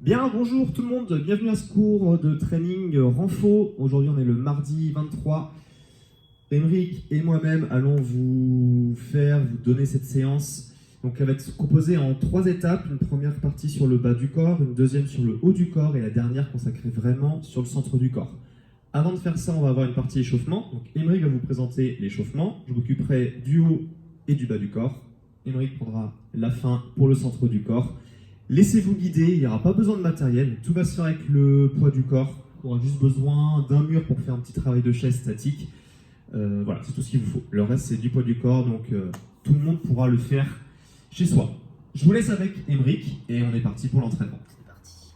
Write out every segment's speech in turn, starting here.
Bien, bonjour tout le monde, bienvenue à ce cours de training Renfo. Aujourd'hui on est le mardi 23. Émeric et moi-même allons vous donner cette séance. Donc elle va être composée en 3 étapes. Une première partie sur le bas du corps, une deuxième sur le haut du corps et la dernière consacrée vraiment sur le centre du corps. Avant de faire ça, on va avoir une partie échauffement. Donc Émeric va vous présenter l'échauffement. Je m'occuperai du haut et du bas du corps. Émeric prendra la fin pour le centre du corps. Laissez-vous guider, il n'y aura pas besoin de matériel, tout va se faire avec le poids du corps. On aura juste besoin d'un mur pour faire un petit travail de chaise statique. Voilà, c'est tout ce qu'il vous faut. Le reste, c'est du poids du corps, donc tout le monde pourra le faire chez soi. Je vous laisse avec Émeric et on est parti pour l'entraînement. C'est parti.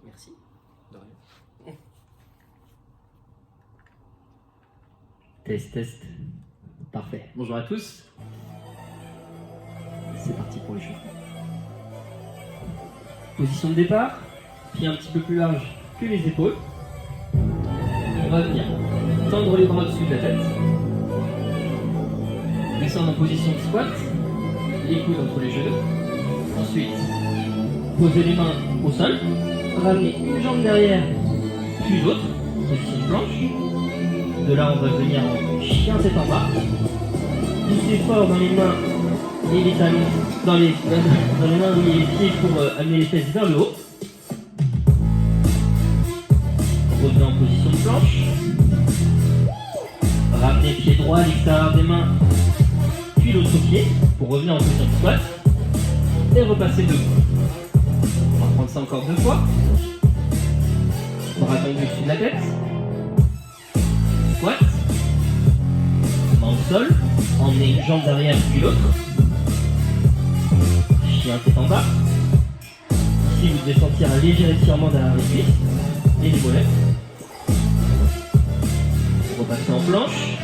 Merci. De rien. Test. Parfait. Bonjour à tous. C'est parti pour l'échauffement. Position de départ, pied un petit peu plus large que les épaules. On va venir tendre les bras au-dessus de la tête. Descendre en position de squat, les coudes entre les genoux. Ensuite, poser les mains au sol, ramener une jambe derrière, puis l'autre, position de planche. De là, on va venir en chien tête en bas. Poussez fort dans les mains et les talons, dans les mains et les pieds pour amener les fesses vers le haut. Revenez en position de planche. Ramenez pied droit à l'extérieur des mains, puis l'autre pied pour revenir en position de squat. Et repasser debout. On va reprendre ça encore 2 fois. Bras tendus au-dessus de la tête. Squat. Main au sol. Emmenez une jambe derrière puis l'autre. Chien tête en bas. Ici, vous devez sentir un léger étirement derrière les cuisses et les mollets. Repassez en planche.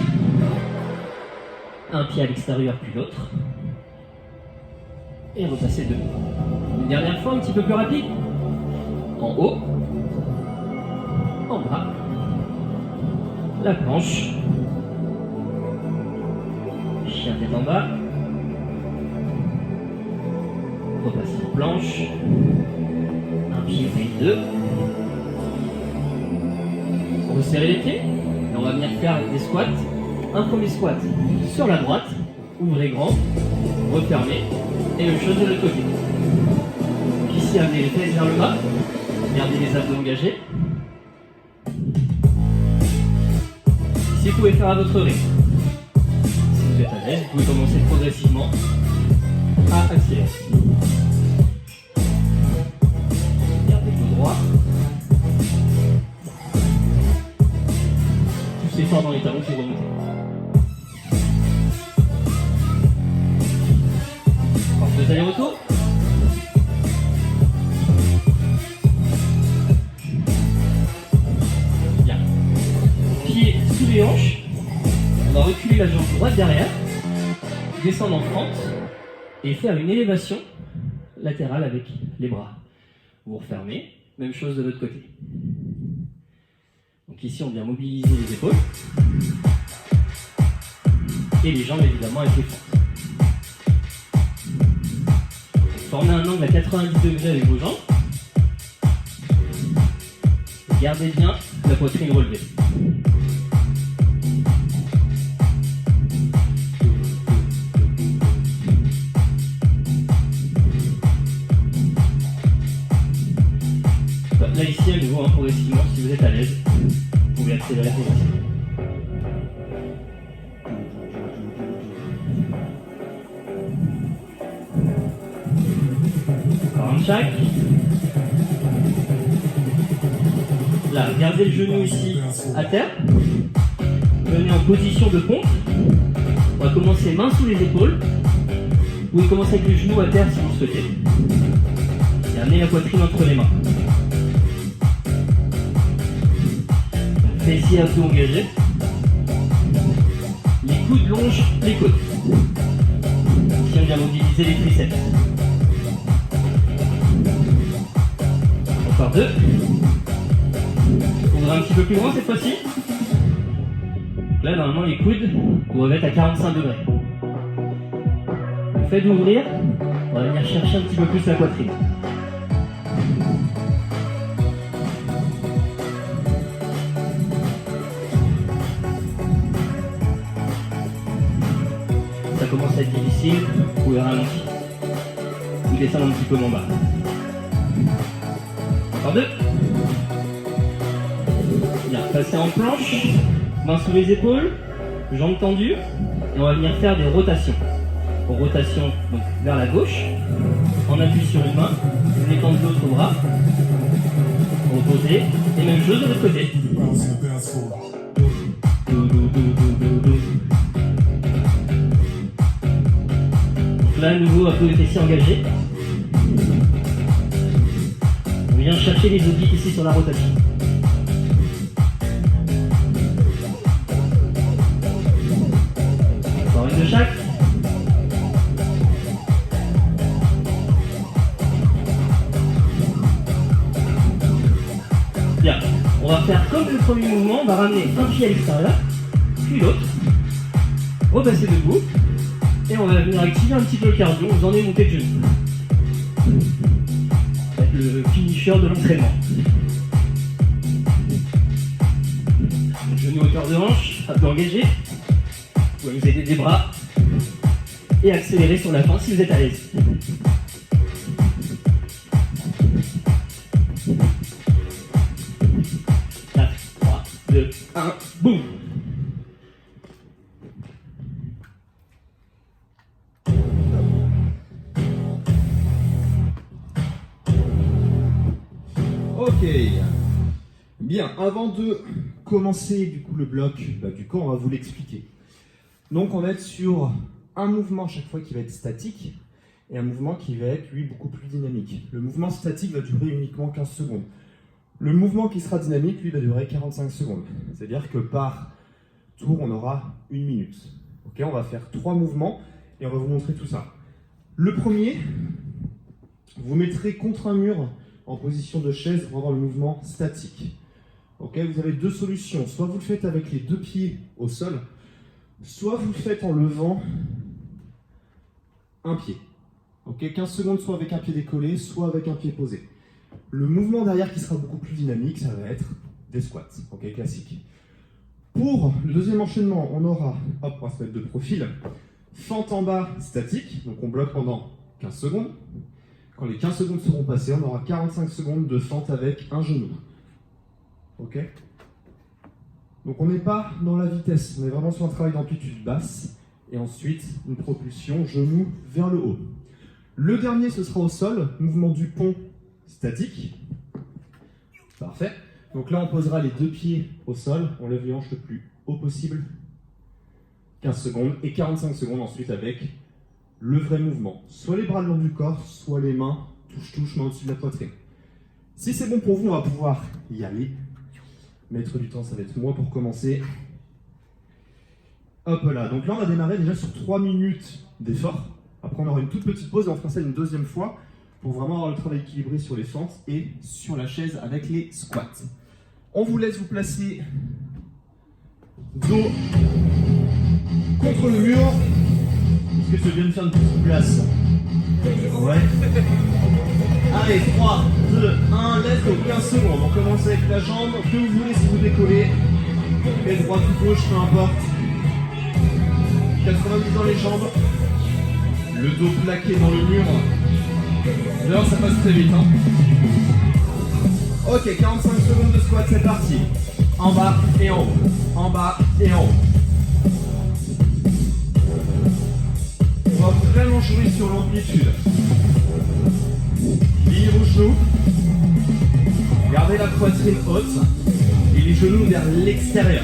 Un pied à l'extérieur puis l'autre. Et repassez debout. Une dernière fois, un petit peu plus rapide. En haut. En bas. La planche. Chien tête en bas. Repassez en planche. Un pied puis 2. Resserrez les pieds. Et on va venir faire des squats. Un premier squat sur la droite. Ouvrez grand. Refermez. Et même chose de l'autre côté. Donc ici, amenez les fesses vers le bas. Gardez les abdos engagés. Ici, vous pouvez faire à votre rythme. Si vous êtes à l'aise, vous pouvez commencer progressivement à accélérer. Gardez le dos droit. Poussez fort dans les talons pour remonter. Encore 2 allers-retours. Bien. Pieds sous les hanches. On va reculer la jambe droite derrière. Descendre en fente. Et faire une élévation latérale avec les bras. Vous refermez. Même chose de l'autre côté. Donc ici, on vient mobiliser les épaules. Et les jambes, évidemment, avec les fentes. Formez un angle à 90 degrés avec vos jambes. Gardez bien la poitrine relevée. Là ici, à nouveau, progressivement, si vous êtes à l'aise, vous pouvez accélérer progressivement. Encore un chaque. Là, gardez le genou ici à terre. Venez en position de pompe. On va commencer main sous les épaules. Vous pouvez commencer avec le genou à terre si vous le souhaitez. Et amenez la poitrine entre les mains. Fessiers abdos engagés. Les coudes longent les côtes. Ici on vient mobiliser les triceps. Encore 2. On va un petit peu plus loin cette fois-ci. Là normalement les coudes vous remettent à 45 degrés. Le fait d'ouvrir On va venir chercher un petit peu plus la poitrine. Ça commence à être difficile, vous pouvez ralentir. Ou descendre un petit peu moins bas. Encore 2. Bien, passer en planche, mains sous les épaules, jambes tendues, et on va venir faire des rotations. Rotation donc vers la gauche, en appui sur une main, vous étendez l'autre bras, reposez, et même chose de l'autre côté. Donc là, à nouveau, un peu les fessiers engagés. On vient chercher les obliques ici sur la rotation. Encore une de chaque. Bien, on va faire comme le premier mouvement, on va ramener un pied à l'extérieur, puis l'autre, repasser debout, et on va venir activer un petit peu le cardio en faisant des montées de genoux. Ça va être le finisher de l'entraînement. Genou hauteur de hanche, un peu engagé, vous pouvez vous aider des bras, et accélérer sur la fin si vous êtes à l'aise. 1, boum. Ok. Bien, avant de commencer du coup le bloc du corps, on va vous l'expliquer. Donc on va être sur un mouvement à chaque fois qui va être statique et un mouvement qui va être lui beaucoup plus dynamique. Le mouvement statique va durer uniquement 15 secondes. Le mouvement qui sera dynamique, lui, va durer 45 secondes. C'est-à-dire que par tour, on aura 1 minute. Ok, on va faire 3 mouvements et on va vous montrer tout ça. Le premier, vous mettrez contre un mur en position de chaise pour avoir le mouvement statique. Ok, vous avez 2 solutions. Soit vous le faites avec les 2 pieds au sol, soit vous le faites en levant un pied. Ok, 15 secondes, soit avec un pied décollé, soit avec un pied posé. Le mouvement derrière qui sera beaucoup plus dynamique, ça va être des squats, ok, classique. Pour le deuxième enchaînement, on aura, hop, on va se mettre de profil, fente en bas statique, donc on bloque pendant 15 secondes. Quand les 15 secondes seront passées, on aura 45 secondes de fente avec un genou. Ok? Donc on n'est pas dans la vitesse, on est vraiment sur un travail d'amplitude basse, et ensuite une propulsion genou vers le haut. Le dernier, ce sera au sol, mouvement du pont statique. Parfait. Donc là, on posera les 2 pieds au sol, on lève les hanches le plus haut possible. 15 secondes et 45 secondes ensuite avec le vrai mouvement. Soit les bras le long du corps, soit les mains touche-touche, main au-dessus de la poitrine. Si c'est bon pour vous, on va pouvoir y aller. Mettre du temps, ça va être moi pour commencer. Hop là. Donc là, on va démarrer déjà sur 3 minutes d'effort. Après, on aura une toute petite pause et on fera ça une deuxième fois pour vraiment avoir le travail équilibré sur les fentes et sur la chaise avec les squats. On vous laisse vous placer dos contre le mur. Est-ce que tu viens de faire une petite place? Ouais. Allez, 3, 2, 1, let's go, 15 secondes. On commence avec la jambe que vous voulez si vous décollez. Et droite ou gauche, peu importe. 90 dans les jambes. Le dos plaqué dans le mur. D'ailleurs, ça passe très vite. Hein. Ok, 45 secondes de squat, c'est parti. En bas et en haut. En bas et en haut. On va vraiment jouer sur l'amplitude. Ligne au genou. Gardez la poitrine haute et les genoux vers l'extérieur.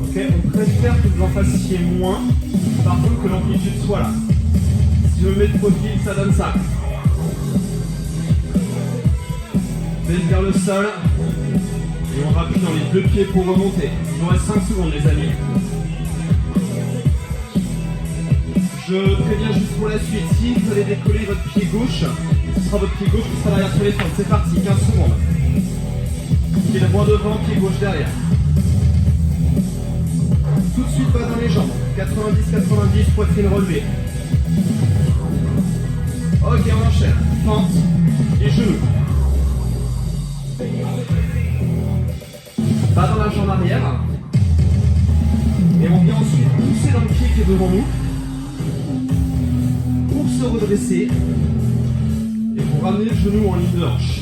Ok, on préfère que vous en fassiez moins, par contre que l'amplitude soit là. Si je me mets de profil, ça donne ça. Baisse vers le sol. Et on rappuie dans les 2 pieds pour remonter. Il nous reste 5 secondes les amis. Je préviens juste pour la suite, si vous allez décoller votre pied gauche, ce sera votre pied gauche qui sera derrière sur les fentes. C'est parti, 15 secondes. Pied droit devant, pied gauche derrière. tout de suite bas dans les jambes. 90-90, poitrine relevée. Ok, on enchaîne. Fente et genoux. Bas dans la jambe arrière. Et on vient ensuite pousser dans le pied qui est devant nous. Pour se redresser. Et pour ramener le genou en ligne de hanche.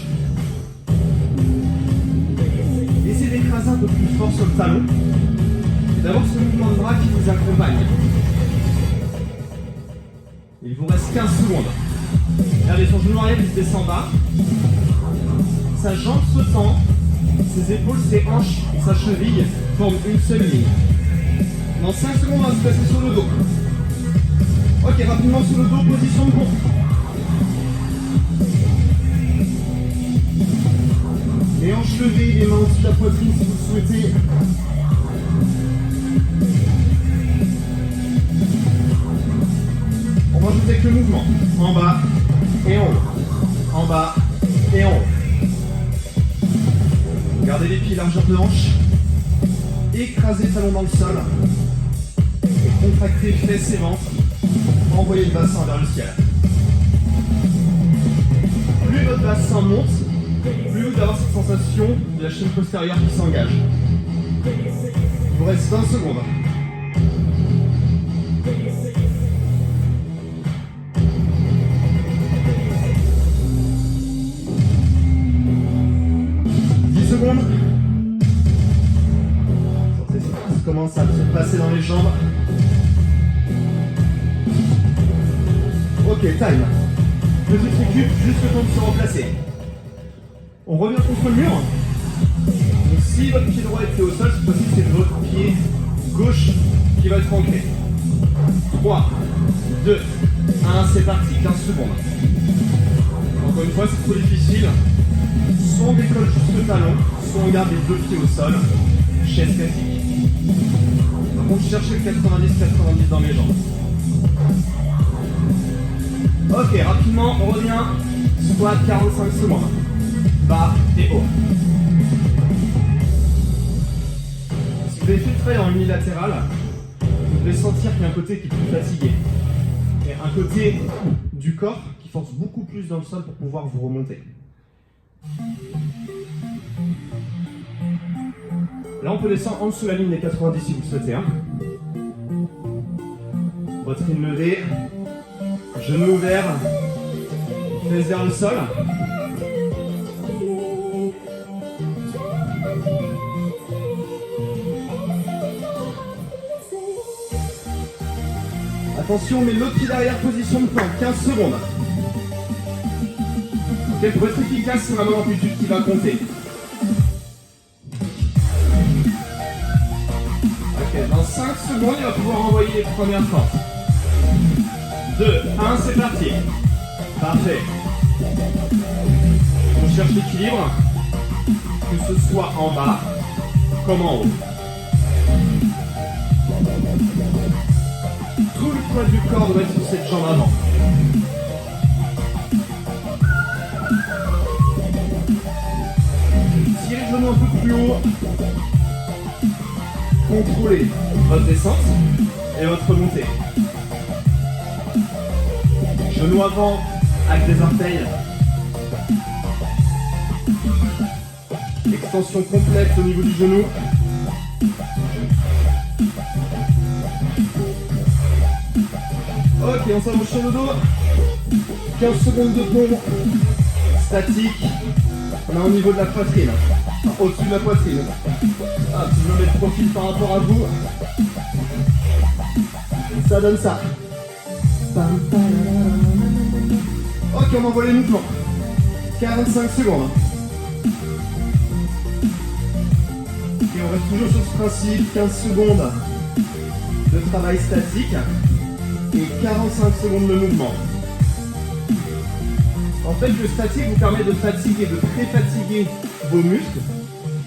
Essayez d'écraser un peu plus fort sur le talon. Et d'avoir ce mouvement de bras qui vous accompagne. Il vous reste 15 secondes. Regardez, son genou arrière, il se descend bas. Sa jambe se tend. Ses épaules, ses hanches, sa cheville forment une seule ligne. Dans 5 secondes, on va se placer sur le dos. Ok, rapidement sur le dos, position de pont. Les hanches levées, les mains au-dessus de la poitrine si vous le souhaitez. On va jouer avec le mouvement. En bas et en haut. En bas et en haut. Gardez les pieds largeur de hanche. Écrasez le talon dans le sol. Et contractez fesses et ventre. Envoyez le bassin vers le ciel. Plus votre bassin monte, plus vous allez avoir cette sensation de la chaîne postérieure qui s'engage. Il vous reste 20 secondes. Commence à se passer dans les jambes. Ok, time. Petite récup, juste le temps de se replacer. On revient contre le mur. Donc si votre pied droit était au sol, cette fois-ci c'est votre pied gauche qui va être ancré. 3, 2, 1, c'est parti, 15 secondes. Encore une fois, c'est trop difficile. Soit on décolle juste le talon, soit on garde les deux pieds au sol. Chaise classique. Par contre, cherchez le 90-90 dans les jambes. Ok, rapidement, on revient. Squat, 45 secondes. Bas et haut. Si vous avez fait le travail en unilatéral, vous devez sentir qu'il y a un côté qui est plus fatigué. Et un côté du corps qui force beaucoup plus dans le sol pour pouvoir vous remonter. Là, on peut descendre en dessous de la ligne des 90 si vous le souhaitez. Hein. Poitrine levée, genoux ouverts, fesses vers le sol. Attention, on met l'autre pied derrière, position de planque, 15 secondes. Ok, pour être efficace, c'est vraiment l'amplitude qui va compter. Dans 5 secondes, il va pouvoir envoyer les premières forces. 2, 1, c'est parti. Parfait. On cherche l'équilibre, que ce soit en bas comme en haut. Tout le poids du corps doit être sur cette jambe avant. Tirez le genou un peu plus haut. Contrôlez votre descente et votre montée. Genou avant avec des orteils. Extension complète au niveau du genou. Ok, on s'allonge sur le dos. 15 secondes de pont. Statique. On est au niveau de la poitrine. Au-dessus de la poitrine. Ah, si je me mets de profil par rapport à vous, ça donne ça. Ok, on envoie les mouvements. 45 secondes. Et on reste toujours sur ce principe. 15 secondes de travail statique et 45 secondes de mouvement. En fait, le statique vous permet de fatiguer, de pré-fatiguer vos muscles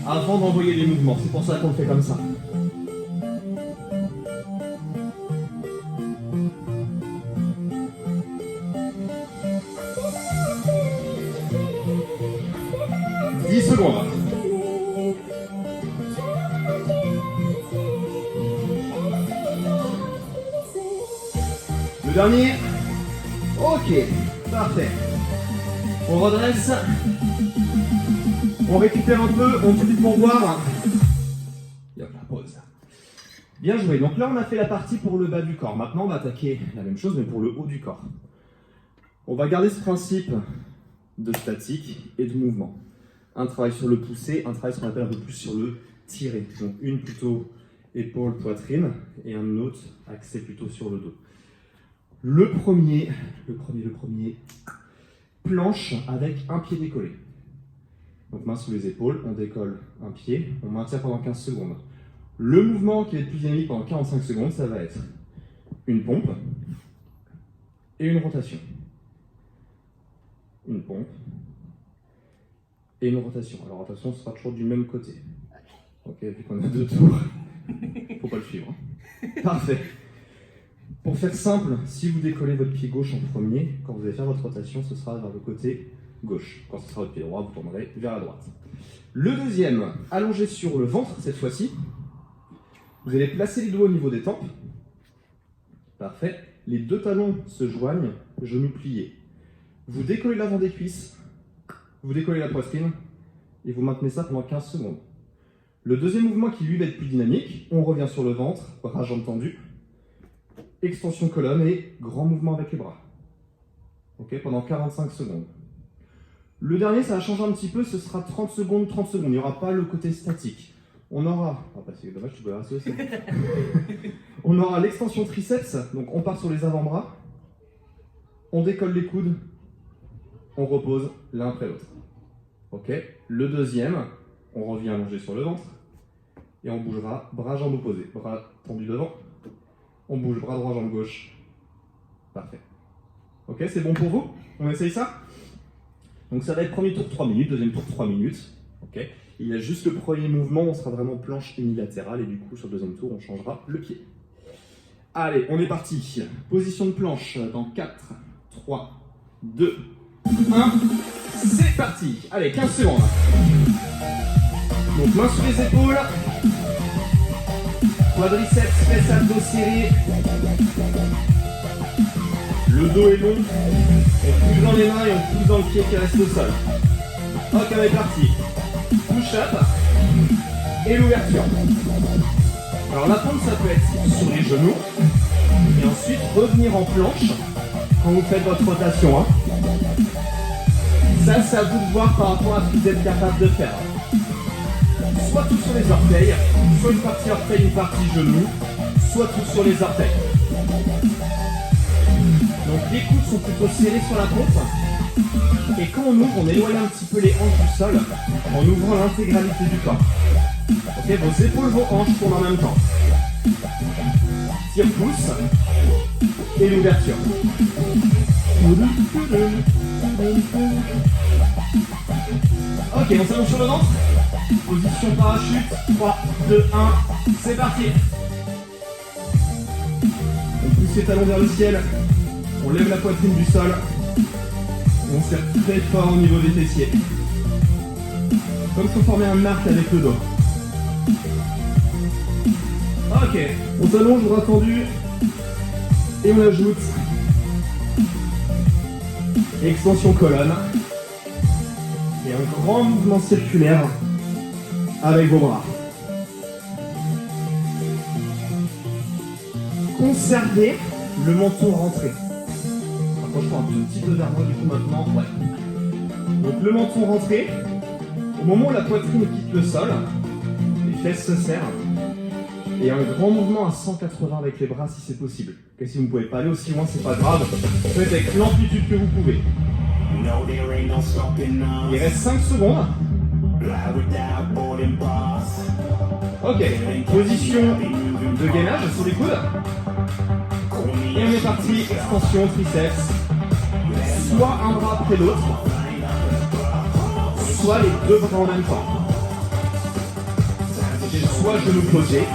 avant d'envoyer les mouvements. C'est pour ça qu'on le fait comme ça. Secondes. dernier. Ok, parfait. On redresse. On récupère un peu, on tout pour voir. Et hop, la pause. Bien joué. Donc là, on a fait la partie pour le bas du corps. Maintenant, on va attaquer la même chose, mais pour le haut du corps. On va garder ce principe de statique et de mouvement. Un travail sur le poussé, un travail ce qu'on appelle un peu plus sur le tiré. Donc une plutôt épaule, poitrine, et un autre axé plutôt sur le dos. Le premier, planche avec un pied décollé. Donc main sous les épaules, on décolle un pied, on maintient pendant 15 secondes. Le mouvement qui va être plus dynamique pendant 45 secondes, ça va être une pompe et une rotation. Une pompe et une rotation. Alors, la rotation sera toujours du même côté. Ok, vu qu'on a 2 tours, faut pas le suivre. Hein. Parfait. Pour faire simple, si vous décollez votre pied gauche en premier, quand vous allez faire votre rotation, ce sera vers le côté gauche. Quand ce sera votre pied droit, vous tournerez vers la droite. Le deuxième, allongé sur le ventre cette fois-ci. Vous allez placer les doigts au niveau des tempes. Parfait. Les 2 talons se joignent, genoux pliés. Vous décollez l'avant des cuisses, vous décollez la poitrine, et vous maintenez ça pendant 15 secondes. Le deuxième mouvement qui lui va être plus dynamique, on revient sur le ventre, bras jambes tendues, extension colonne et grand mouvement avec les bras. Ok, pendant 45 secondes. Le dernier, ça va changer un petit peu, ce sera 30 secondes, 30 secondes. Il n'y aura pas le côté statique. On aura, c'est dommage, tu peux rester aussi. On aura l'extension triceps, donc on part sur les avant-bras, on décolle les coudes, on repose l'un après l'autre. Ok. Le deuxième, on revient allongé sur le ventre et on bougera bras jambes opposés, bras tendus devant. On bouge bras droit jambe gauche. Parfait. Ok, c'est bon pour vous? On essaye ça? Donc ça va être premier tour 3 minutes, deuxième tour 3 minutes. Ok. Il y a juste le premier mouvement, on sera vraiment planche unilatérale et du coup sur le deuxième tour on changera le pied. Allez, on est parti. Position de planche dans 4, 3, 2, 1, c'est parti. Allez, 15 secondes. Donc main sur les épaules, quadriceps, fesses, abdos serrés. Le dos est long, on pousse dans les mains et on pousse dans le pied qui reste au sol. Ok, on est parti. Push-up et l'ouverture. Alors la pompe, ça peut être sur les genoux et ensuite revenir en planche quand vous faites votre rotation. Hein. Ça, c'est à vous de voir par rapport à ce que vous êtes capable de faire. Soit tout sur les orteils, soit une partie orteil, une partie genou, soit tout sur les orteils. Donc les coudes sont plutôt serrés sur la pompe. Et quand on ouvre, on éloigne un petit peu les hanches du sol en ouvrant l'intégralité du corps. Ok, vos épaules, vos hanches tournent en même temps. Tire-pouce et l'ouverture. Ok, on s'allonge sur le ventre. Position parachute. 3, 2, 1, c'est parti. On pousse les talons vers le ciel. On lève la poitrine du sol. On serre très fort au niveau des fessiers. Comme si on formait un arc avec le dos. Ok, on s'allonge, bras tendus. Et on ajoute extension colonne. Et un grand mouvement circulaire avec vos bras. Conservez le menton rentré. Rapproche-toi un petit peu vers moi du coup maintenant. Ouais. Donc le menton rentré. Au moment où la poitrine quitte le sol, les fesses se serrent. Et un grand mouvement à 180 avec les bras si c'est possible. Et si vous ne pouvez pas aller aussi loin, c'est pas grave. Faites avec l'amplitude que vous pouvez. Il reste 5 secondes. Ok, position de gainage sur les coudes. Et on est parti, extension, triceps. Soit un bras après l'autre, soit les 2 bras en même temps. Soit genoux posés,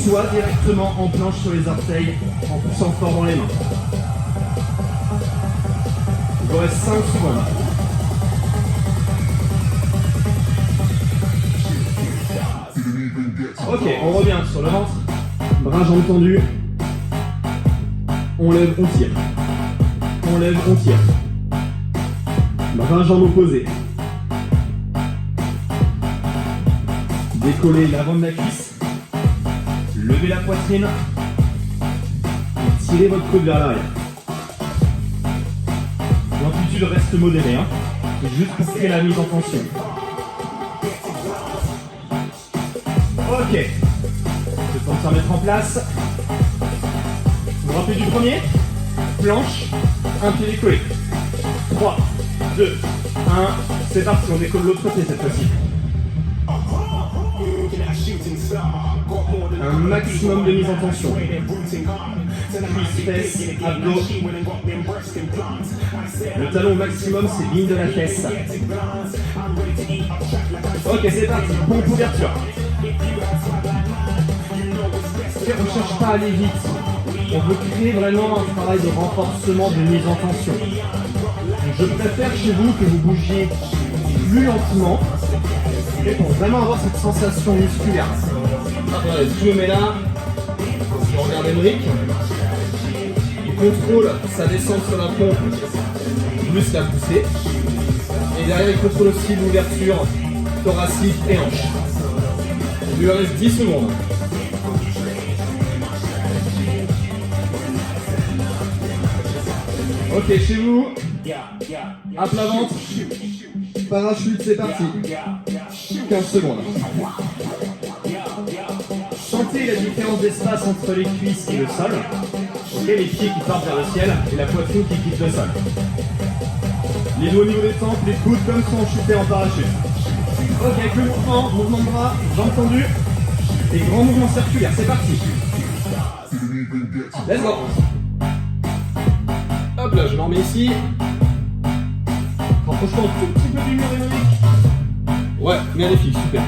soit directement en planche sur les orteils en poussant fort dans les mains. Il vous reste 5 secondes. Ok, on revient sur le ventre, Bras, jambes tendues. On lève, on tire. On lève, on tire. Bras, jambes opposées. Décollez l'avant de la cuisse. Levez la poitrine. Et tirez votre coude vers l'arrière. L'amplitude reste modérée, hein. C'est juste pour créer la mise en tension. Ok. Le temps de se remettre en place. Vous vous rappelez du premier? Planche, un pied décollé. 3, 2, 1. C'est parti, on décolle l'autre côté cette fois-ci. Un maximum de mise en tension. Cuisse, fesses, abdos. Le talon au maximum, c'est ligne de la fesse. Ok, c'est parti. Bonne couverture. On ne cherche pas à aller vite. On veut créer vraiment un travail de renforcement, de mise en tension. Je préfère chez vous que vous bougiez plus lentement pour vraiment avoir cette sensation musculaire. Attendez, je me mets là. Je regarde Emric. Il contrôle sa descente sur la pompe, plus la poussée. Et derrière, il contrôle aussi l'ouverture thoracique et hanche. Il lui reste 10 secondes. Ok, chez vous, à plat ventre, parachute, c'est parti. 15 secondes. Sentez la différence d'espace entre les cuisses et le sol. Ok, les pieds qui partent vers le ciel et la poitrine qui quitte le sol. Les doigts au niveau des tempes, les coudes comme si on chutait en parachute. Ok, avec le mouvement de bras, jambes tendues et grand mouvement circulaire, c'est parti. Let's go. Hop là, je m'en remets ici. Rapproche-toi un tout petit peu du mur, Emric. Ouais, magnifique, super.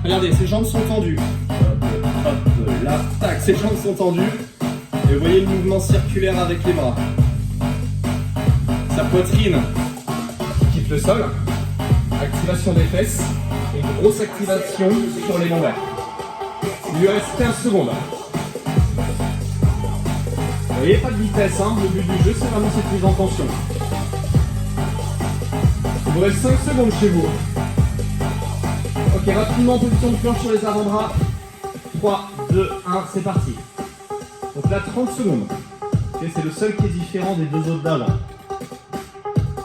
Regardez, ses jambes sont tendues. Hop là, tac, ses jambes sont tendues. Et vous voyez le mouvement circulaire avec les bras. Sa poitrine qui quitte le sol. Activation des fesses. Et grosse activation sur les lombaires. Il lui reste 15 secondes. Vous voyez, pas de vitesse, hein. Le but du jeu, c'est vraiment cette mise en tension. Il vous reste 5 secondes chez vous. Ok, rapidement, position de planche sur les avant-bras. 3, 2, 1, c'est parti. Donc là, 30 secondes. Okay, c'est le seul qui est différent des deux autres d'avant.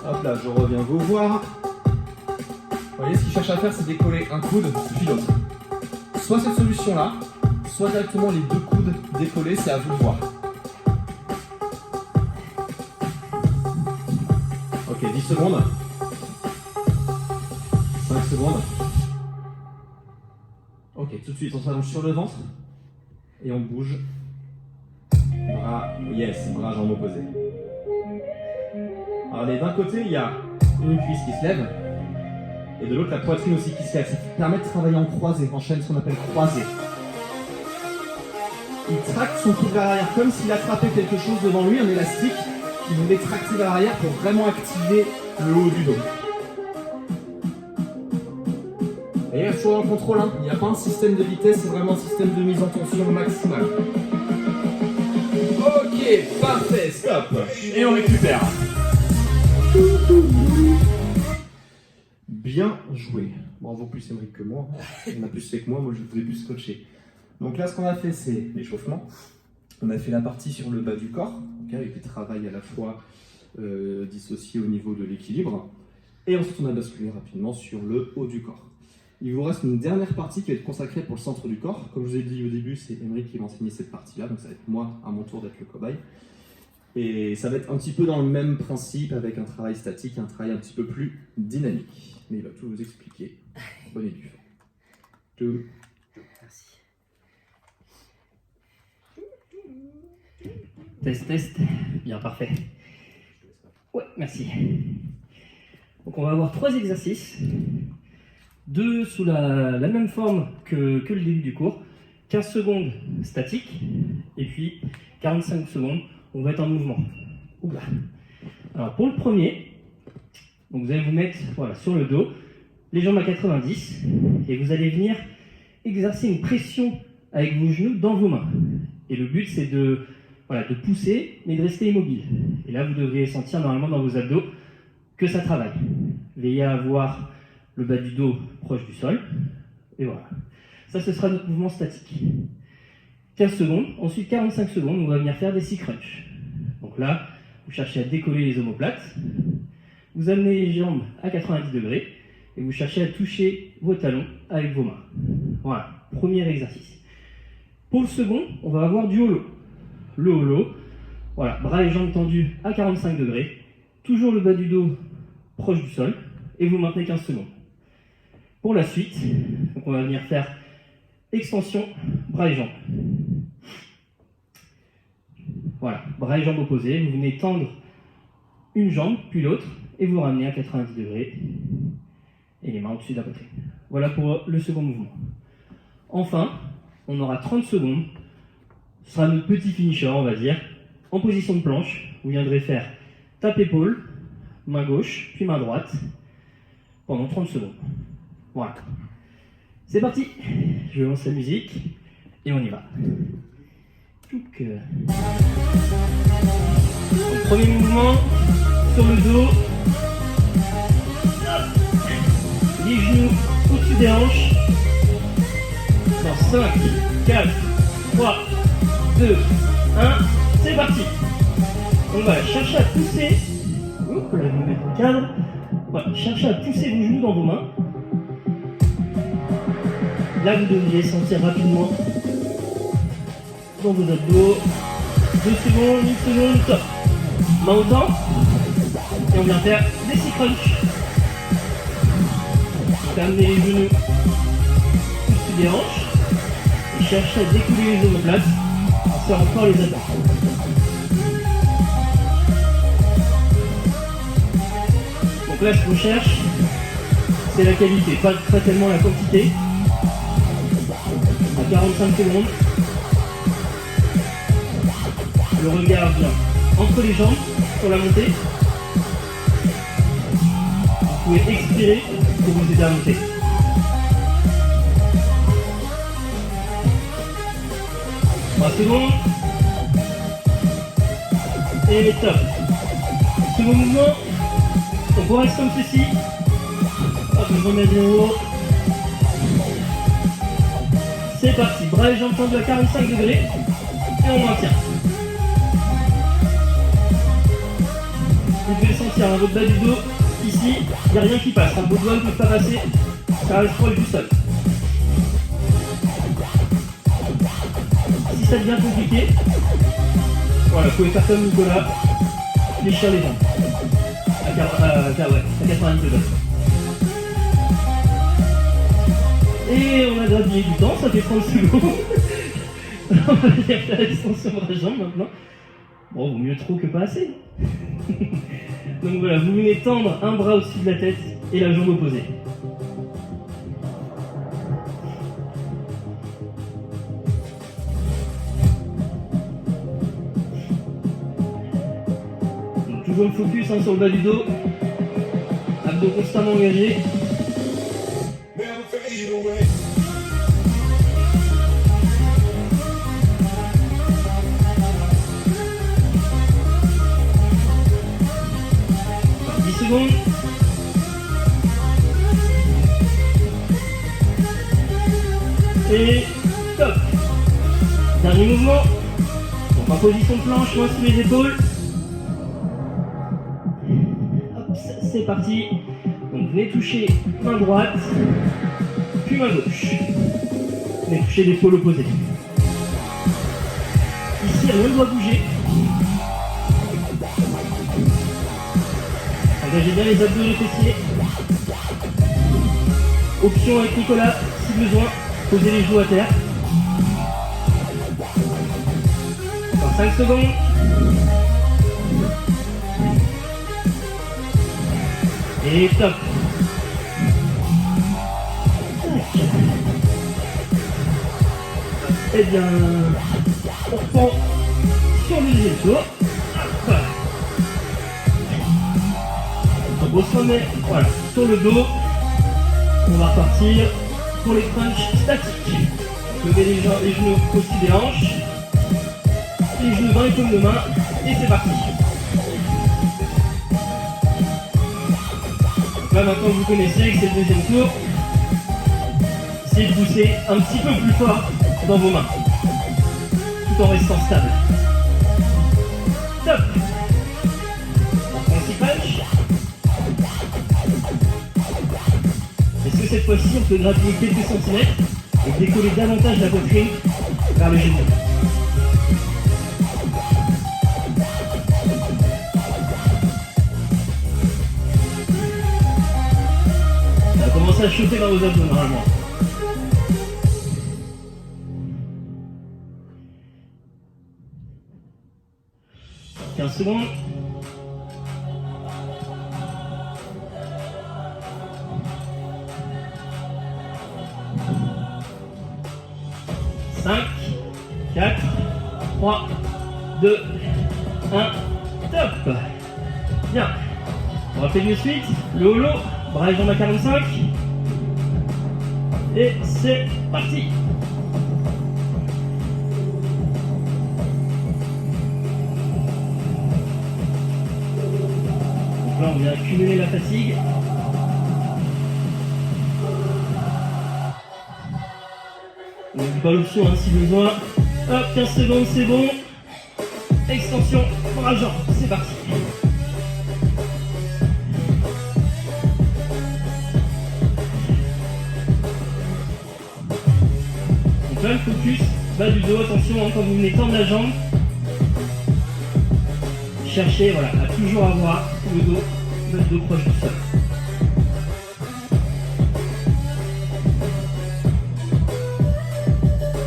Hop là, je reviens vous voir. Vous voyez, ce qu'il cherche à faire, c'est décoller un coude, puis l'autre. Soit cette solution-là, soit directement les deux coudes décollés, c'est à vous de voir. Ok, 10 secondes. 5 secondes. Ok, tout de suite, on s'allonge sur le ventre. Et on bouge. Bras, yes, bras, jambes opposées. Alors, d'un côté, il y a une cuisse qui se lève. Et de l'autre, la poitrine aussi qui se lève. Ça permet de travailler en croisée, en chaîne, ce qu'on appelle croisée. Il tracte son coude vers l'arrière comme s'il attrapait quelque chose devant lui, un élastique. Qui voulait tracter vers l'arrière pour vraiment activer le haut du dos. Et il y a toujours un contrôle, hein. Il n'y a pas un système de vitesse, c'est vraiment un système de mise en tension maximale. Ok, parfait, stop. Et on récupère. Bien joué. Bon, on vaut plus Emric que moi. On a plus fait que moi je vous ai plus coaché. Donc là, ce qu'on a fait, c'est l'échauffement. On a fait la partie sur le bas du corps, okay, avec des travails à la fois dissociés au niveau de l'équilibre. Et ensuite, on a basculé rapidement sur le haut du corps. Il vous reste une dernière partie qui va être consacrée pour le centre du corps. Comme je vous ai dit au début, c'est Emric qui va enseigner cette partie-là, donc ça va être moi, à mon tour, d'être le cobaye. Et ça va être un petit peu dans le même principe, avec un travail statique, un travail un petit peu plus dynamique. Mais il va tout vous expliquer. Prenez du feu. Merci. Test. Bien, parfait. Ouais, merci. Donc on va avoir 3 exercices. 2 sous la même forme que le début du cours. 15 secondes statique. Et puis 45 secondes, on va être en mouvement. Oula. Alors pour le premier, donc vous allez vous mettre sur le dos, les jambes à 90. Et vous allez venir exercer une pression avec vos genoux dans vos mains. Et le but, c'est de pousser, mais de rester immobile. Et là, vous devriez sentir normalement dans vos abdos que ça travaille. Veillez à avoir le bas du dos proche du sol. Et voilà. Ça, ce sera notre mouvement statique. 15 secondes. Ensuite, 45 secondes, on va venir faire des six crunchs. Donc là, vous cherchez à décoller les omoplates. Vous amenez les jambes à 90 degrés. Et vous cherchez à toucher vos talons avec vos mains. Voilà. Premier exercice. Pour le second, on va avoir du holo. Le holo, voilà, bras et jambes tendus à 45 degrés, toujours le bas du dos proche du sol, et vous maintenez 15 secondes. Pour la suite, donc on va venir faire extension, bras et jambes. Voilà, bras et jambes opposés, vous venez tendre une jambe, puis l'autre, et vous ramenez à 90 degrés, et les mains au-dessus de la poitrine. Voilà pour le second mouvement. Enfin, on aura 30 secondes. Ce sera notre petit finisher, on va dire. En position de planche, vous viendrez faire tape épaule, main gauche, puis main droite, pendant 30 secondes. Voilà. C'est parti. Je lance la musique, et on y va. Donc, premier mouvement, sur le dos. Hop. Les genoux au-dessus des hanches. Dans 5, 4, 3, 2, 1, c'est parti. On va chercher à pousser. Oups, là, je vais me mettre au cadre. Voilà, cherchez à pousser vos genoux dans vos mains. Là, vous devriez sentir rapidement dans vos abdos. 2 secondes, 1 seconde, top. Main au temps. Et on vient faire des six crunchs. Amenez les genoux au-dessus des hanches. Et cherchez à découler les omoplates. On sort encore les abdos. Donc là, ce qu'on cherche, c'est la qualité, pas tellement la quantité. À 45 secondes. Le regard vient entre les jambes pour la montée. Vous pouvez expirer pour vous aider à monter. Seconde. Et top. Second mouvement. Donc on reste comme ceci. Hop, je remets bien haut. C'est parti. Bras et jambes tendus à 45 degrés. Et on maintient. Vous pouvez le sentir à votre bas du dos. Ici, il n'y a rien qui passe. Vos doigts ne peuvent pas passer. Ça reste proche du sol. Si ça devient compliqué, voilà, vous pouvez faire comme Nicolas, fléchir les jambes à 90 degrés. Et on a gradué du temps, ça fait 30 secondes. On va venir faire l'extension bras jambes maintenant. Bon, vaut mieux trop que pas assez. Donc voilà, vous venez tendre un bras au-dessus de la tête et la jambe opposée. Toujours le focus sur le bas du dos, abdos constamment engagés. Enfin, 10 secondes. Et top. Dernier mouvement. Donc en position de planche, main sous les épaules. C'est parti. Donc venez toucher main droite, puis main gauche. Venez toucher l'épaule opposée. Ici, rien ne doit bouger. Engagez bien les abdos et les fessiers. Option avec Nicolas, si besoin, posez les genoux à terre. Encore 5 secondes. Et top. Et bien, on reprend sur le deuxième tour. Donc on se remet sur le dos. On va repartir pour les crunchs statiques. Donc Levez les genoux au-dessus des hanches. Les genoux dans les paumes de main. Et c'est parti. Là maintenant vous connaissez que c'est le deuxième tour. Essayez de pousser un petit peu plus fort dans vos mains. Tout en restant stable. Top. On prend 6 punch. Est-ce que cette fois-ci on peut grappiller quelques centimètres et décoller davantage la poitrine vers le genou? Ça va commencer à chauffer dans vos abdos normalement. 15 secondes. Cinq, 4, 3, 2, 1, top. Bien. On rappelle une suite. Le holo, bras et jambes à 45. Et c'est parti. Donc là, on vient accumuler la fatigue. On n'oublie pas l'option hein, si besoin. Hop, 15 secondes, c'est bon. Extension, bras jambes, c'est parti. Donc là, le focus, bas du dos, attention hein, quand vous venez tendre la jambe. Cherchez voilà, à toujours avoir le dos, votre dos proche du sol.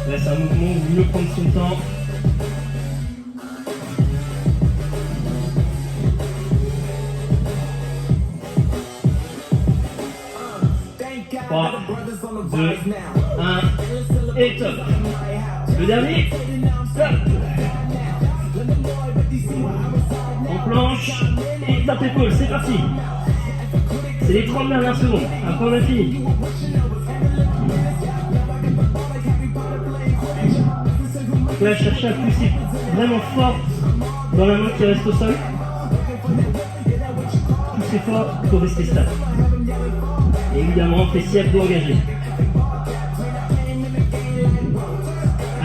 Là, c'est un mouvement où il vaut mieux prendre son temps. Trois, 2, 1, et top. Le dernier, top. En planche, et tape épaule, c'est parti. C'est les 30 dernières secondes, après on a fini. Donc là, cherchez à pousser vraiment fort dans la main qui reste au sol. Poussez fort pour rester stable. Et évidemment, fessiers abdos engagés.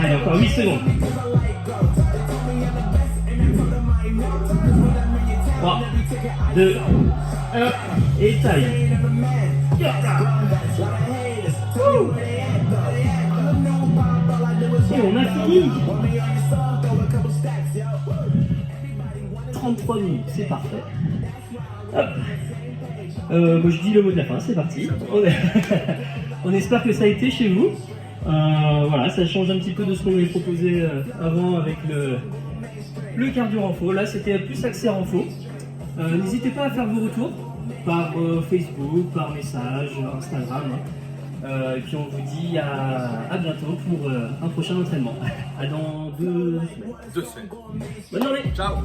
Allez, encore 8 secondes. 3, 2, 1, et taille. Et on a fini. 33 minutes, c'est parfait. Hop. Je dis le mot de la fin, c'est parti. On espère que ça a été chez vous. Voilà, ça change un petit peu de ce qu'on avait proposé avant avec le cardio renfo. Là, c'était plus axé renfo. N'hésitez pas à faire vos retours par Facebook, par message, Instagram. Et puis on vous dit à bientôt pour un prochain entraînement. À dans 2 semaines. 2 semaines. Bonne journée. Ciao.